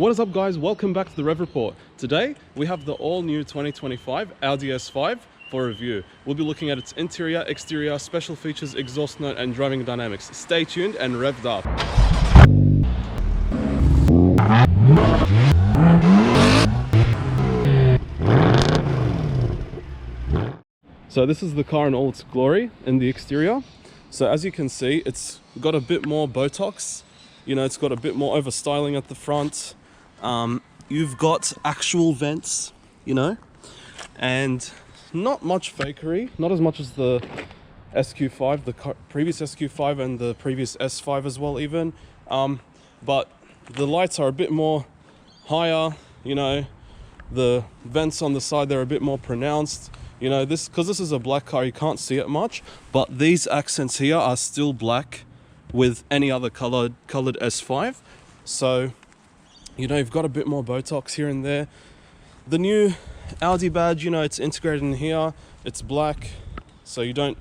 What is up, guys? Welcome back to the Rev Report. Today we have the all-new 2025 Audi S5 for review. We'll be looking at its interior, exterior, special features, exhaust note and driving dynamics. Stay tuned and revved up. So this is the car in all its glory in the exterior. So as you can see, it's got a bit more Botox. You know, it's got a bit more overstyling at the front. You've got actual vents, you know, and not much fakery, not as much as the SQ5, the previous SQ5 and the previous S5 as well even. But the lights are a bit more higher, you know, the vents on the side, they're a bit more pronounced. You know, because this is a black car, you can't see it much, but these accents here are still black with any other colored S5. So, you know, you've got a bit more Botox here and there. The new Audi badge, you know, it's integrated in here. It's black, so you don't,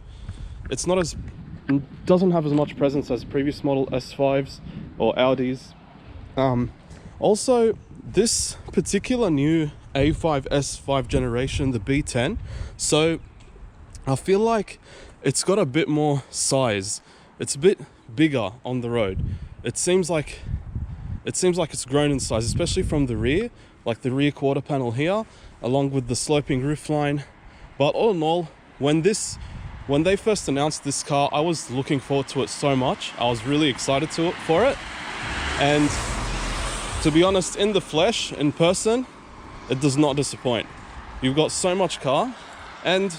it's not as, doesn't have as much presence as previous model S5s or Audis. Also, this particular new A5 S5 generation, the B10, so I feel like it's got a bit more size. It's a bit bigger on the road. It seems like it's grown in size, especially from the rear, like the rear quarter panel here, along with the sloping roofline. But all in all, when they first announced this car, I was looking forward to it so much. I was really excited for it. And to be honest, in the flesh, in person, it does not disappoint. You've got so much car, and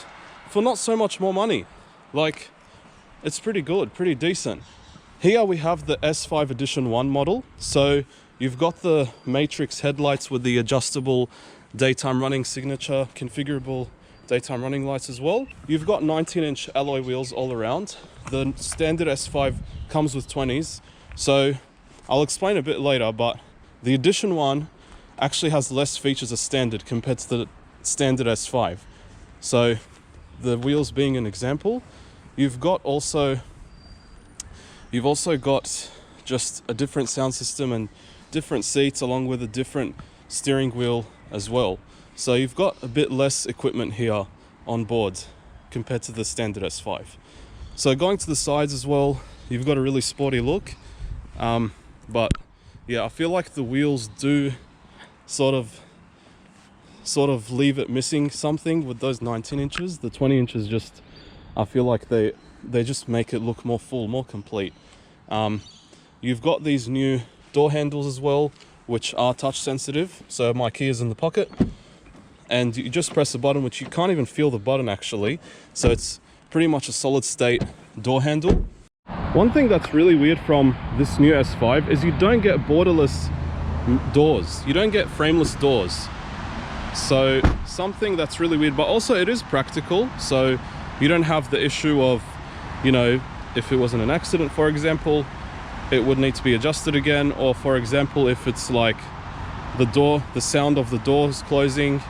for not so much more money. Like, it's pretty good, pretty decent. Here we have the S5 Edition 1 model. So you've got the matrix headlights with the adjustable daytime running signature, configurable daytime running lights as well. You've got 19-inch alloy wheels all around. The standard S5 comes with 20s. So I'll explain a bit later, but the Edition 1 actually has less features as standard compared to the standard S5. So the wheels being an example, you've also got just a different sound system and different seats along with a different steering wheel as well. So you've got a bit less equipment here on board compared to the standard S5. So going to the sides as well, you've got a really sporty look. But yeah, I feel like the wheels do sort of leave it missing something with those 19 inches. The 20 inches just, I feel like they just make it look more full, more complete. You've got these new door handles as well, which are touch sensitive. So my key is in the pocket and you just press a button, which you can't even feel the button actually. So it's pretty much a solid state door handle. One thing that's really weird from this new S5 is you don't get borderless doors. You don't get frameless doors. So something that's really weird, but also it is practical. So you don't have the issue of, you know, if it was in an accident, for example, it would need to be adjusted again. Or for example, if it's like the sound of the doors closing,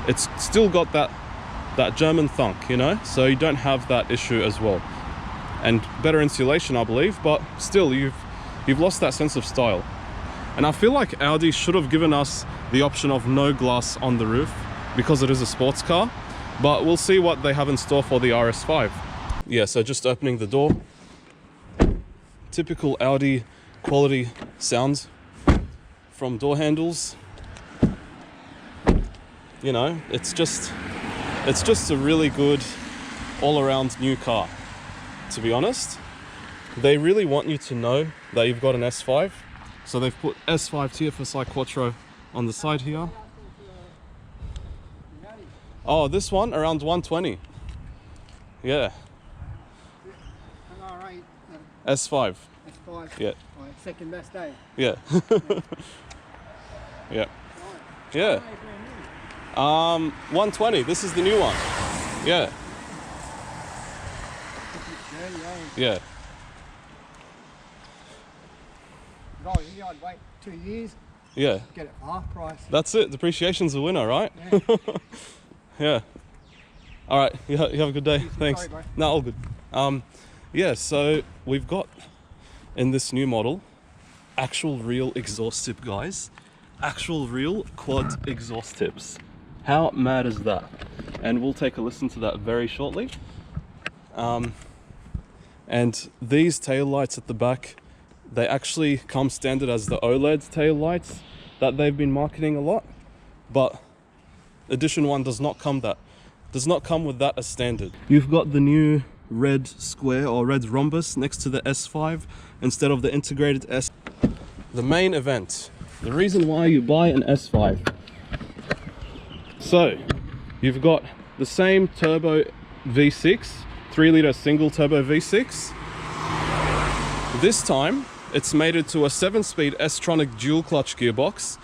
it's still got that German thunk, you know? So you don't have that issue as well. And better insulation, I believe, but still you've lost that sense of style. And I feel like Audi should have given us the option of no glass on the roof because it is a sports car, but we'll see what they have in store for the RS5. Yeah, so just opening the door. Typical Audi quality sounds from door handles. You know, it's just a really good all-around new car, to be honest. They really want you to know that you've got an S5. So they've put S5 TFSI Quattro on the side here. Oh, this one around 120. Yeah. S5. S5. Yeah. Second best day. Yeah. Yeah. Yeah. 120. This is the new one. Yeah. Yeah. Oh, yeah, I'd wait 2 years. Yeah. Get it for half price. That's it. Depreciation's the winner, right? Yeah. Yeah. All right. You have a good day. Thanks. Sorry, bro. No, all good. Yeah. So we've got in this new model actual real exhaust tip, guys. actual real quad exhaust tips. How mad is that? And we'll take a listen to that very shortly. And these tail lights at the back, they actually come standard as the OLED tail lights that they've been marketing a lot, but Edition 1 does not come with that as standard. You've got the new red square or red rhombus next to the S5 instead of the integrated S. The main event, the reason why you buy an S5. So you've got the same turbo V6, 3-litre single turbo V6. This time it's mated to a 7-speed S-tronic dual clutch gearbox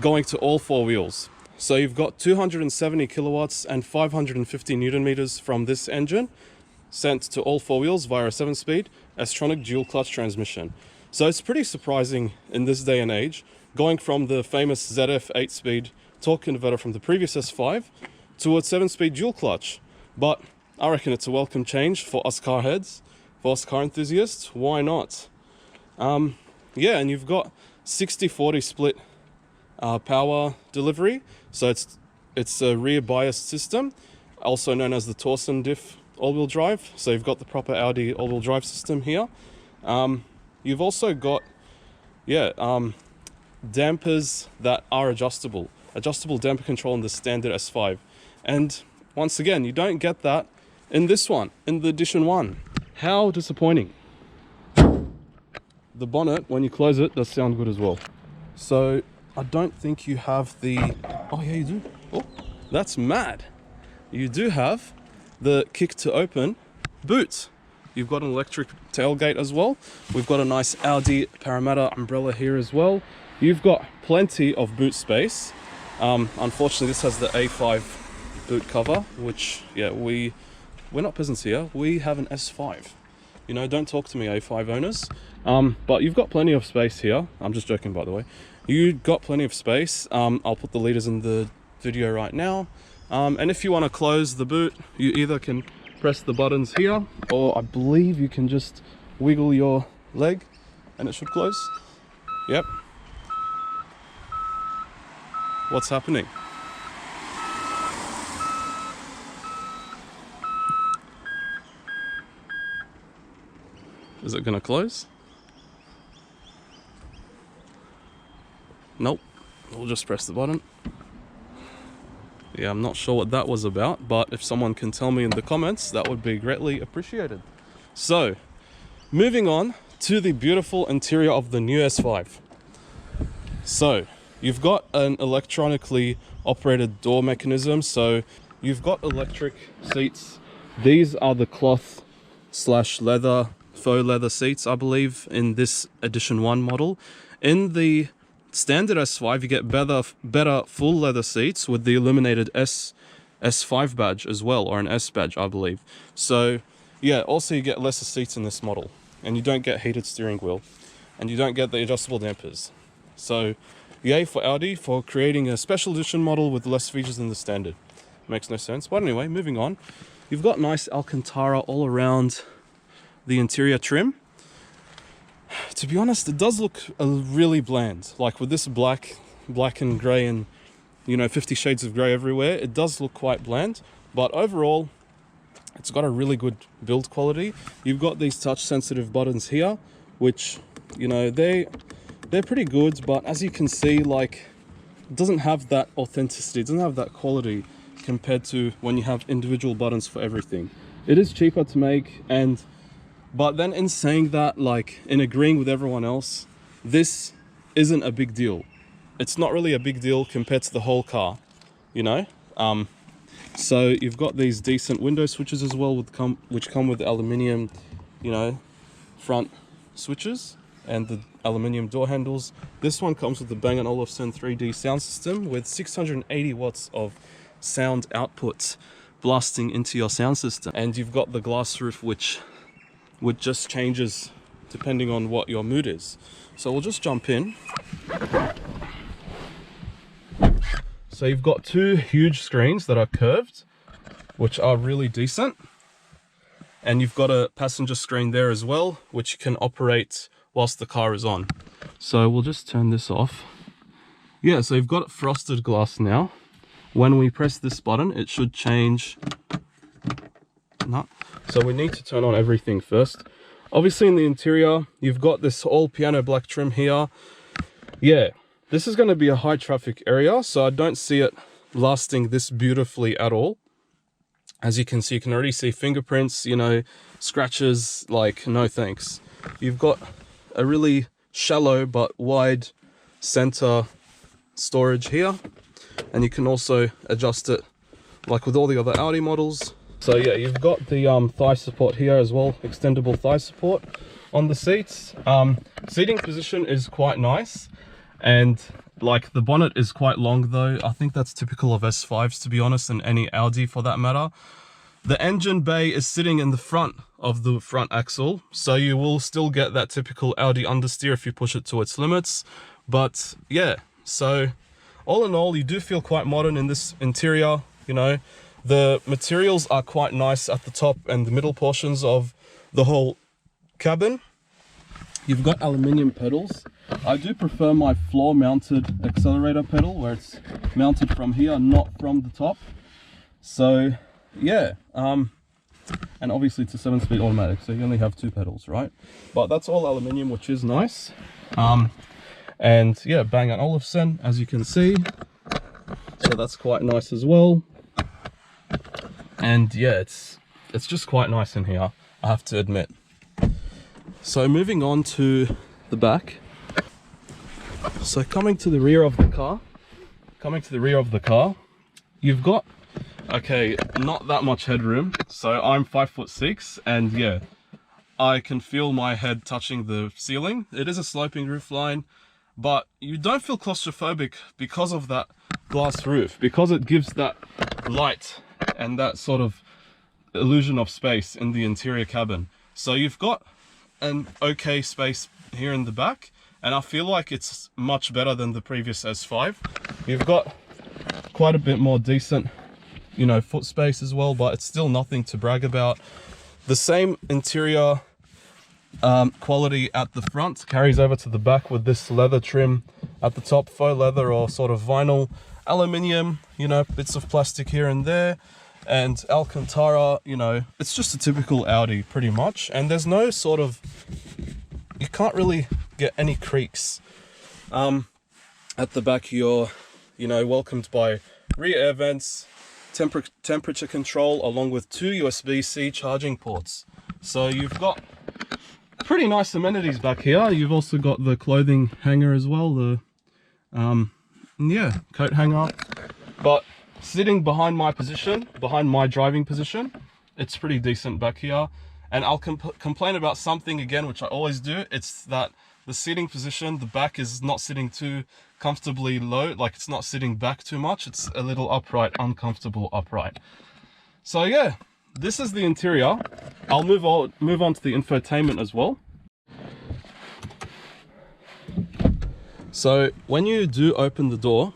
going to all 4 wheels. So you've got 270 kilowatts and 550 newton meters from this engine sent to all 4 wheels via a 7-speed S-tronic dual clutch transmission. So it's pretty surprising in this day and age, going from the famous ZF 8-speed torque converter from the previous S5 to a 7-speed dual clutch. But I reckon it's a welcome change for us car heads, for us car enthusiasts. Why not? Yeah, and you've got 60-40 split power delivery. So it's a rear biased system, also known as the Torsen diff all-wheel drive. So you've got the proper Audi all-wheel drive system here. You've also got, dampers that are adjustable damper control in the standard S5. And once again, you don't get that in this one, in the Edition 1. How disappointing. The bonnet, when you close it, does sound good as well. So I don't think you have the, oh yeah, you do. Oh, that's mad. You do have the kick to open boot. You've got an electric tailgate as well. We've got a nice Audi Parramatta umbrella here as well. You've got plenty of boot space. Unfortunately, this has the A5 boot cover, which, yeah, we're not peasants here. We have an S5. You know, don't talk to me, A5 owners. But you've got plenty of space here. I'm just joking, by the way. You've got plenty of space. I'll put the liters in the video right now. And if you want to close the boot, you either can press the buttons here, or I believe you can just wiggle your leg and it should close. Yep. What's happening? Is it gonna close? Nope. We'll just press the button. Yeah, I'm not sure what that was about, but if someone can tell me in the comments, that would be greatly appreciated. So, moving on to the beautiful interior of the new S5. So, you've got an electronically operated door mechanism, so you've got electric seats. These are the cloth / leather, faux leather seats, I believe, in this Edition 1 model. In the standard S5, you get better full leather seats with the illuminated S5 badge as well, or an S badge, I believe. So yeah, also you get lesser seats in this model, and you don't get heated steering wheel, and you don't get the adjustable dampers. So yay for Audi for creating a special edition model with less features than the standard. Makes no sense. But anyway, moving on. You've got nice Alcantara all around the interior trim. To be honest, it does look really bland. Like with this black and grey and, you know, 50 shades of grey everywhere, it does look quite bland. But overall, it's got a really good build quality. You've got these touch sensitive buttons here, which, you know, they're pretty good, but as you can see, like, it doesn't have that authenticity, it doesn't have that quality compared to when you have individual buttons for everything. It is cheaper to make, but then in saying that, like, in agreeing with everyone else, this isn't a big deal. It's not really a big deal compared to the whole car, you know? So you've got these decent window switches as well, which come with aluminium, you know, front switches and the aluminium door handles. This one comes with the Bang & Olufsen 3D sound system with 680 watts of sound output blasting into your sound system. And you've got the glass roof, which just changes depending on what your mood is. So we'll just jump in. So you've got two huge screens that are curved, which are really decent. And you've got a passenger screen there as well, which you can operate whilst the car is on. So we'll just turn this off. yeah, so you've got frosted glass now. When we press this button, it should change. No. So we need to turn on everything first. Obviously in the interior, you've got this all piano black trim here. Yeah, this is going to be a high traffic area, so I don't see it lasting this beautifully at all. As you can see, you can already see fingerprints, you know, scratches, like no thanks. You've got a really shallow but wide center storage here, and you can also adjust it like with all the other Audi models. So yeah, you've got the thigh support here as well, extendable thigh support on the seats. Seating position is quite nice, and like the bonnet is quite long though. I think that's typical of S5s, to be honest, and any Audi for that matter. The engine bay is sitting in the front of the front axle, so you will still get that typical Audi understeer if you push it to its limits. But yeah, so all in all, you do feel quite modern in this interior. You know, the materials are quite nice at the top and the middle portions of the whole cabin. You've got aluminium pedals. I do prefer my floor mounted accelerator pedal where it's mounted from here, not from the top. So yeah, and obviously it's a 7-speed automatic, so you only have 2 pedals, right? But that's all aluminium, which is nice. And yeah, Bang & Olufsen, as you can see, so that's quite nice as well. And yeah, it's just quite nice in here, I have to admit. So moving on to the back. So coming to the rear of the car, you've got, okay, not that much headroom. So I'm 5'6", and yeah, I can feel my head touching the ceiling. It is a sloping roof line, but you don't feel claustrophobic because of that glass roof, because it gives that light and that sort of illusion of space in the interior cabin. So you've got an okay space here in the back, and I feel like it's much better than the previous S5. You've got quite a bit more decent, you know, foot space as well, but it's still nothing to brag about. The same interior quality at the front carries over to the back with this leather trim at the top, faux leather or sort of vinyl, aluminium, you know, bits of plastic here and there, and Alcantara. You know, it's just a typical Audi pretty much, and there's no sort of, you can't really get any creaks. At the back, you're, you know, welcomed by rear air vents, temperature control, along with 2 USB-C charging ports. So you've got pretty nice amenities back here. You've also got the clothing hanger as well, the yeah, coat hanger. But sitting behind my position, behind my driving position, it's pretty decent back here. And I'll complain about something again, which I always do. It's that the seating position, the back is not sitting too comfortably low, like it's not sitting back too much. It's a little upright, uncomfortable upright. So yeah, this is the interior. I'll move on to the infotainment as well. So when you do open the door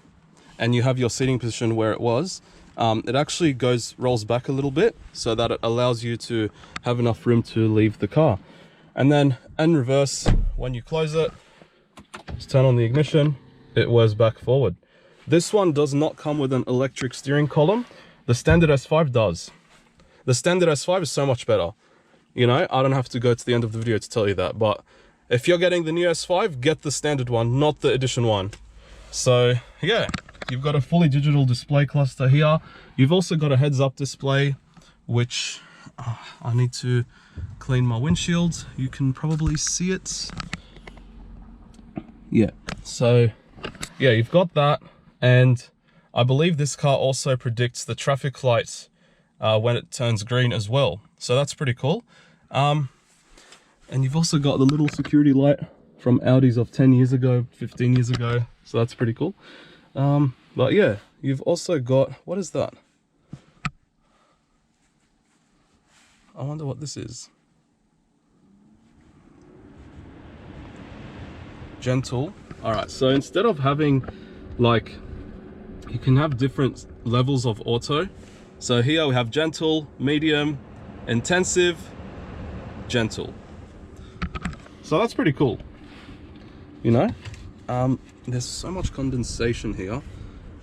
and you have your seating position where it was, it actually rolls back a little bit so that it allows you to have enough room to leave the car. And then in reverse, when you close it, just turn on the ignition, it whirs back forward. This one does not come with an electric steering column. The standard S5 does. The standard S5 is so much better. You know, I don't have to go to the end of the video to tell you that, but if you're getting the new S5, get the standard one, not the edition one. So yeah, you've got a fully digital display cluster here. You've also got a heads-up display, which I need to clean my windshield. You can probably see it. Yeah, so yeah, you've got that, and I believe this car also predicts the traffic lights when it turns green as well. So that's pretty cool. And you've also got the little security light from Audis of 10 years ago, 15 years ago. So that's pretty cool. But yeah, you've also got, what is that? I wonder what this is. Gentle. All right, so instead of having like, you can have different levels of auto. So here we have gentle, medium, intensive, gentle. So that's pretty cool, you know? there's so much condensation here.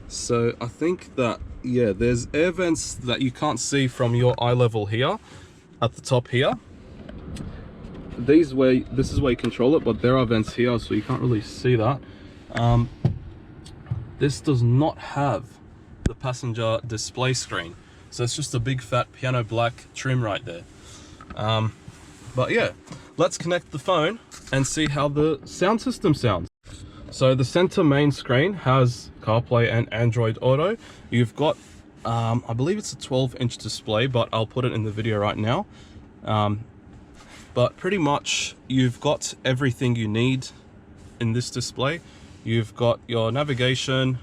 So I think that, yeah, there's air vents that you can't see from your eye level here at the top here. This is where you control it, but there are vents here, so you can't really see that. This does not have the passenger display screen, so it's just a big fat piano black trim right there. But yeah, let's connect the phone and see how the sound system sounds. So the center main screen has CarPlay and Android Auto. You've got, I believe it's a 12-inch display, but I'll put it in the video right now. But pretty much you've got everything you need in this display. You've got your navigation,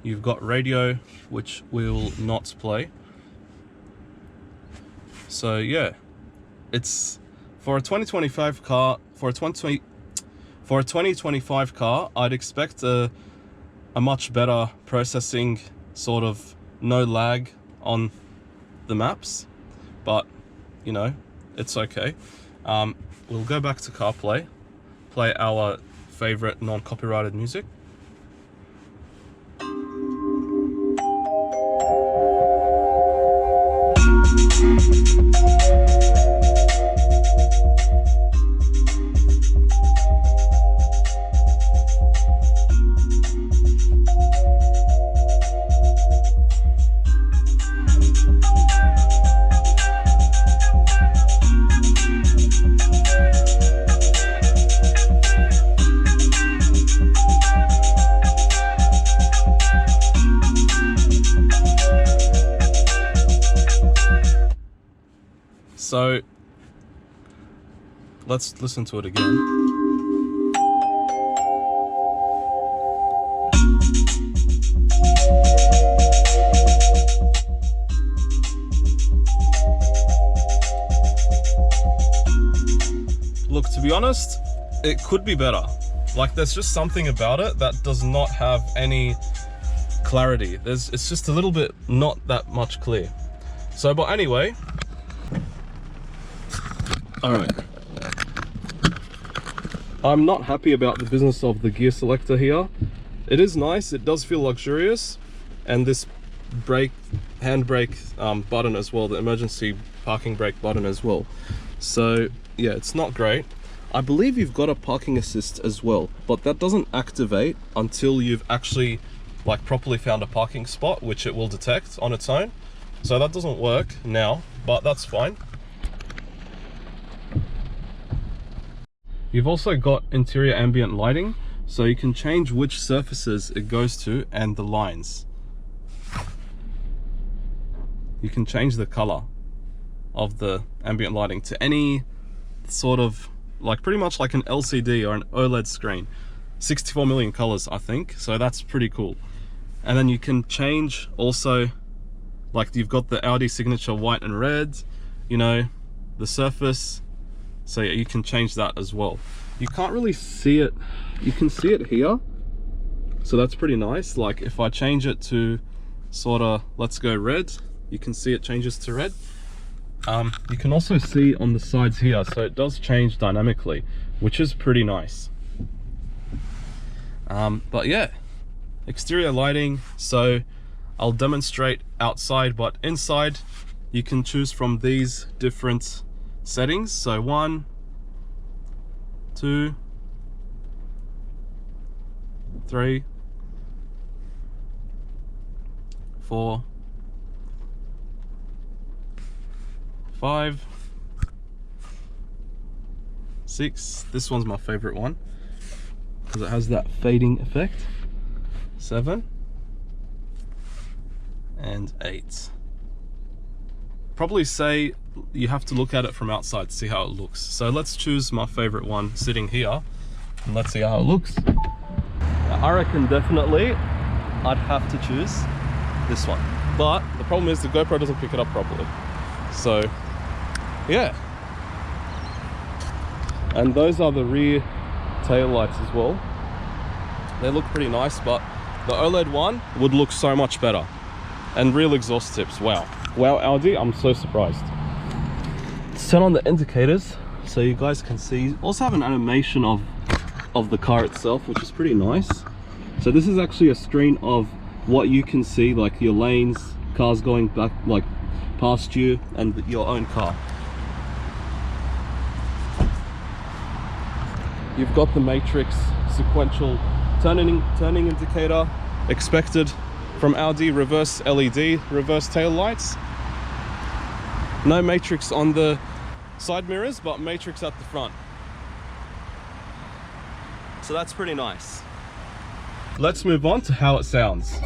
you've got radio, which will not play. So yeah, it's for a 2025 car, for a 2025 car, I'd expect a much better processing, sort of no lag on the maps, but you know, it's okay. We'll go back to CarPlay, play our favorite non-copyrighted music. So let's listen to it again. Look, to be honest, it could be better. Like, there's just something about it that does not have any clarity. It's just a little bit not that much clear. So, but anyway, alright. I'm not happy about the business of the gear selector here. It is nice, it does feel luxurious, and this handbrake button as well, the emergency parking brake button as well. So yeah, it's not great. I believe you've got a parking assist as well, but that doesn't activate until you've actually like properly found a parking spot, which it will detect on its own. So that doesn't work now, but that's fine. You've also got interior ambient lighting, so you can change which surfaces it goes to and the lines. You can change the color of the ambient lighting to any sort of, like pretty much like an LCD or an OLED screen. 64 million colors, I think, so that's pretty cool. And then you can change also, like you've got the Audi signature white and red, you know, the surface. So yeah, you can change that as well. You can't really see it. You can see it here. So that's pretty nice. Like if I change it to sort of, let's go red, you can see it changes to red. You can also see on the sides here, so it does change dynamically, which is pretty nice. But yeah, exterior lighting. So I'll demonstrate outside, but inside you can choose from these different settings. So 1, 2, 3, 4, 5, 6. This one's my favorite one because it has that fading effect. 7 and 8. Probably say you have to look at it from outside to see how it looks. So let's choose my favorite one sitting here and let's see how it looks. I reckon definitely I'd have to choose this one, but the problem is the GoPro doesn't pick it up properly. So yeah, and those are the rear tail lights as well. They look pretty nice, but the OLED one would look so much better. And real exhaust tips, wow. Wow, Audi, I'm so surprised. Let's turn on the indicators so you guys can see. Also have an animation of of the car itself, which is pretty nice. So this is actually a screen of what you can see, like your lanes, cars going back like past you, and your own car. You've got the matrix sequential turning indicator expected from Audi, reverse LED, reverse tail lights. No matrix on the side mirrors, but matrix at the front. So that's pretty nice. Let's move on to how it sounds.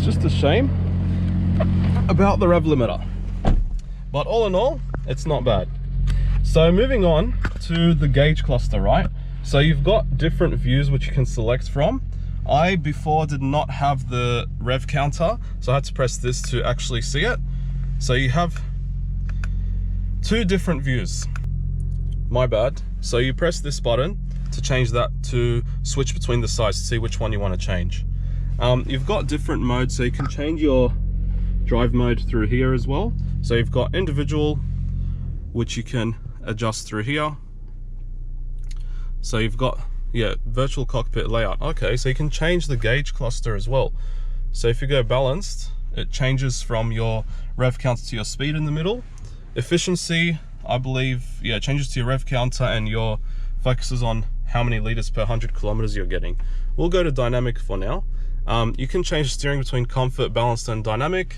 Just a shame about the rev limiter, but all in all, it's not bad. So moving on to the gauge cluster, right? So you've got different views which you can select from. I before did not have the rev counter, so I had to press this to actually see it. So you have two different views. My bad. So you press this button to change that, to switch between the sides to see which one you want to change. You've got different modes, so you can change your drive mode through here as well. So you've got individual, which you can adjust through here. So you've got, yeah, virtual cockpit layout. Okay, so you can change the gauge cluster as well. So if you go balanced, it changes from your rev counter to your speed in the middle. Efficiency, I believe, yeah, changes to your rev counter, and your focuses on how many liters per 100 kilometers you're getting. We'll go to dynamic for now. You can change steering between comfort, balanced, and dynamic.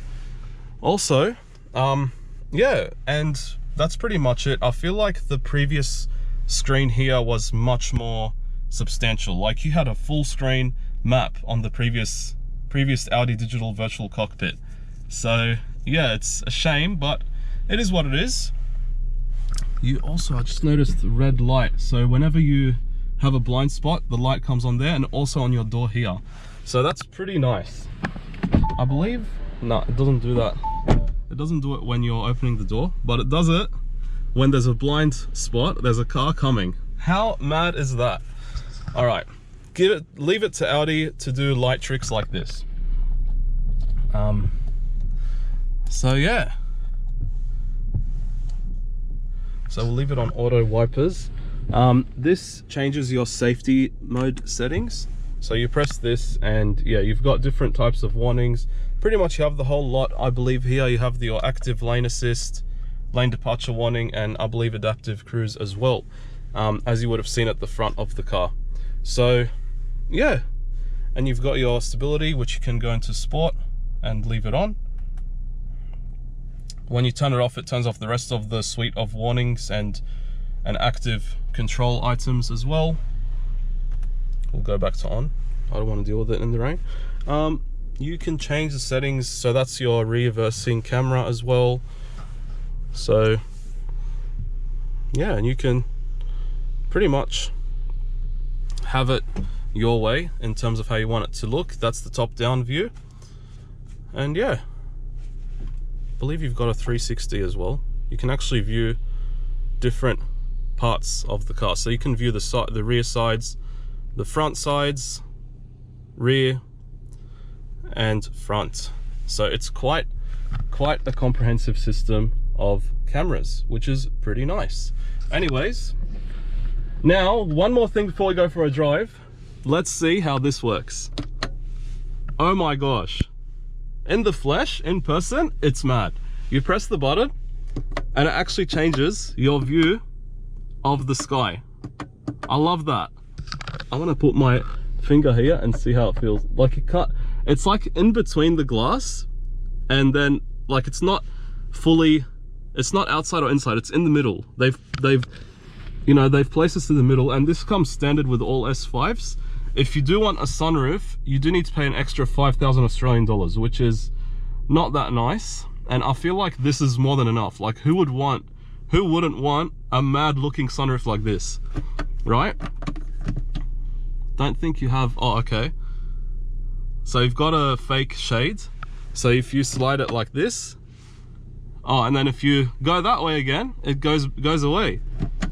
Also, yeah, and that's pretty much it. I feel like the previous screen here was much more substantial. Like, you had a full screen map on the previous Audi digital virtual cockpit. So yeah, it's a shame, but it is what it is. You also, I just noticed the red light. So whenever you have a blind spot, the light comes on there, and also on your door here. So that's pretty nice. I believe, no, it doesn't do that. It doesn't do it when you're opening the door, but it does it when there's a blind spot, there's a car coming. How mad is that? All right, leave it to Audi to do light tricks like this. So yeah. So we'll leave it on auto wipers. This changes your safety mode settings. So you press this, and yeah, you've got different types of warnings. Pretty much you have the whole lot. I believe here you have your active lane assist, lane departure warning, and I believe adaptive cruise as well, as you would have seen at the front of the car. So yeah, and you've got your stability, which you can go into sport and leave it on. When you turn it off, it turns off the rest of the suite of warnings and active control items as well. We'll go back to on. I don't want to deal with it in the rain. You can change the settings, so that's your reversing camera as well. So yeah, and you can pretty much have it your way in terms of how you want it to look. That's the top down view. And yeah, I believe you've got a 360 as well. You can actually view different parts of the car. So you can view the rear sides, the front sides, rear, and front. So it's quite a comprehensive system of cameras, which is pretty nice. Anyways, now one more thing before we go for a drive. Let's see how this works. Oh my gosh. In the flesh, in person, it's mad. You press the button and it actually changes your view of the sky. I love that. I'm gonna put my finger here and see how it feels. Like it's like in between the glass, and then like it's not outside or inside, it's in the middle. They've placed this in the middle, and this comes standard with all S5s. If you do want a sunroof, you do need to pay an extra 5,000 Australian dollars, which is not that nice. And I feel like this is more than enough. Like who wouldn't want a mad looking sunroof like this, right? Don't think you have, oh, okay. So you've got a fake shade. So if you slide it like this, oh, and then if you go that way again, it goes away.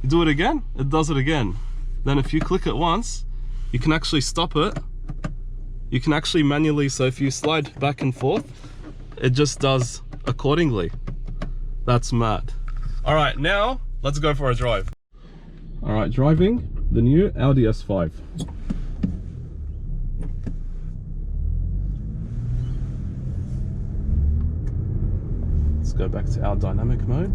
You do it again, it does it again. Then if you click it once, you can actually stop it. You can actually manually, so if you slide back and forth, it just does accordingly. That's mad. All right, now let's go for a drive. All right, driving the new Audi S5. Let's go back to our dynamic mode.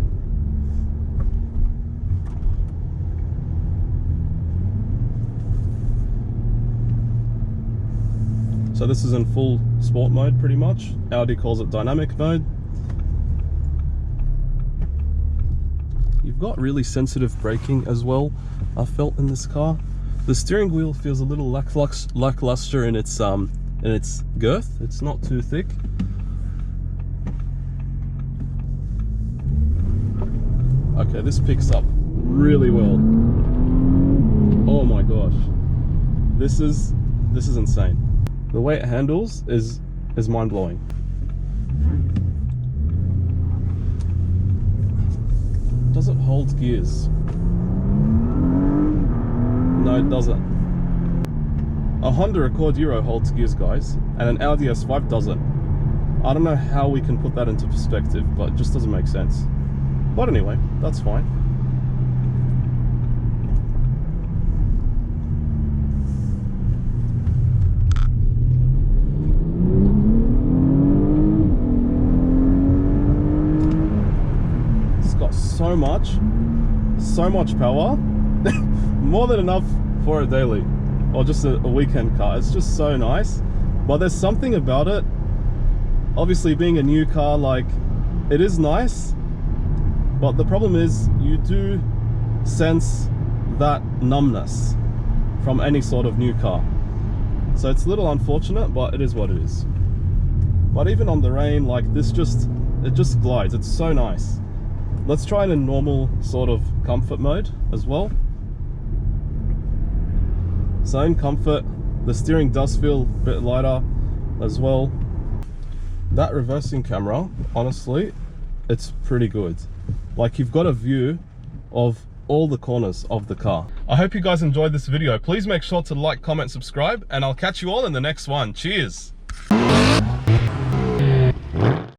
So this is in full sport mode pretty much. Audi calls it dynamic mode. You've got really sensitive braking as well, I felt in this car. The steering wheel feels a little lackluster in its girth. It's not too thick. Okay, this picks up really well. Oh my gosh. This is insane. The way it handles is mind-blowing. Does it hold gears? No, it doesn't. A Honda Accord Euro holds gears, guys, and an Audi S5 doesn't. I don't know how we can put that into perspective, but it just doesn't make sense. But anyway, that's fine. So much power. More than enough for a daily or just a weekend car. It's just so nice. But there's something about it, obviously being a new car, like it is nice, but the problem is you do sense that numbness from any sort of new car. So it's a little unfortunate, but it is what it is. But even on the rain, like this, it just glides. It's so nice. Let's try in a normal sort of comfort mode as well. So in comfort, the steering does feel a bit lighter as well. That reversing camera, honestly, it's pretty good. Like you've got a view of all the corners of the car. I hope you guys enjoyed this video. Please make sure to like, comment, subscribe, and I'll catch you all in the next one. Cheers.